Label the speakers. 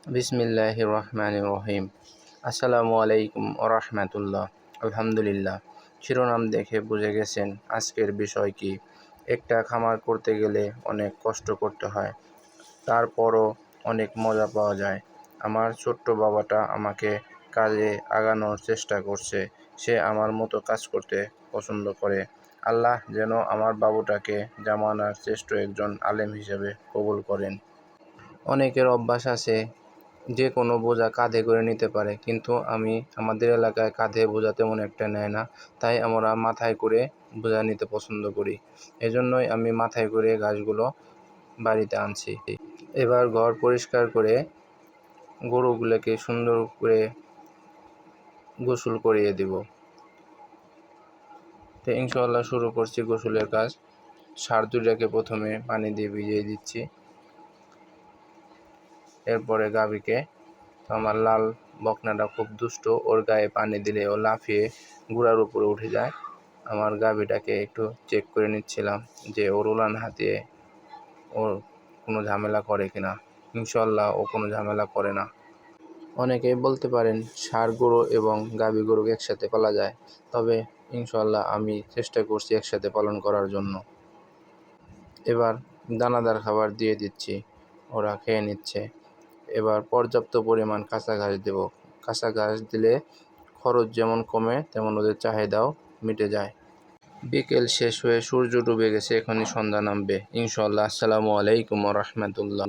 Speaker 1: বিসমিল্লাহির রহমানির রহিম। আসসালামু আলাইকুম রাহমাতুল্লাহ। আলহামদুলিল্লাহ। শিরোনাম দেখে বুঝে গেছেন আজকের বিষয় কি। একটা খামার করতে গেলে অনেক কষ্ট করতে হয়, তারপরও অনেক মজা পাওয়া যায়। আমার ছোট্ট বাবাটা আমাকে কাজে আগানোর চেষ্টা করছে। সে আমার মতো কাজ করতে পছন্দ করে। আল্লাহ যেন আমার বাবুটাকে জামানার শ্রেষ্ঠ একজন আলেম হিসেবে কবুল করেন। অনেকের অভ্যাস আছে যে কোনো বোঝা কাঁধে করে নিতে পারে, কিন্তু আমাদের এলাকায় কাঁধে বোঝা তেমন একটা নেয় না। তাই আমরা মাথায় করে বোঝা নিতে পছন্দ করি। এজন্যই আমি মাথায় করে গাছগুলো বাড়িতে আনছি। এবার ঘর পরিষ্কার করে গরুগুলোকে সুন্দর করে গোসল করিয়ে দিব। তো ইনশাআল্লাহ শুরু করছি গোসলের কাজ। ষাঁড় দুটাকে প্রথমে পানি দিয়ে ভিজিয়ে দিচ্ছি। এরপরে গাভীকে, আমার লাল বকনাটা খুব দুষ্ট, ওর গায়ে পানি দিলে ও লাফিয়ে গুড়ার উপরে উঠে যায়। আমার গাভীটাকে একটু চেক করে নিচ্ছিলাম যে ওর উলান হাতিয়ে ওর কোনো ঝামেলা করে কিনা। ইনশাল্লাহ ও কোনো ঝামেলা করে না। অনেকেই বলতে পারেন ষাঁড় গরু এবং গাভী গরুকে একসাথে পালা যায়, তবে ইনশাল্লাহ আমি চেষ্টা করছি একসাথে পালন করার জন্য। এবার দানাদার খাবার দিয়ে দিচ্ছি, ওরা খেয়ে নিচ্ছে। এবার পর্যাপ্ত পরিমাণ কাঁচা ঘাস দেব। কাঁচা ঘাস দিলে খরচ যেমন কমে, তেমন ওদের চাহিদাও মিটে যায়। বিকেল শেষ হয়ে সূর্য ডুবে গেছে, এখনই সন্ধ্যা নামবে ইনশাল্লাহ। আসসালামু আলাইকুম রাহমাতুল্লাহ।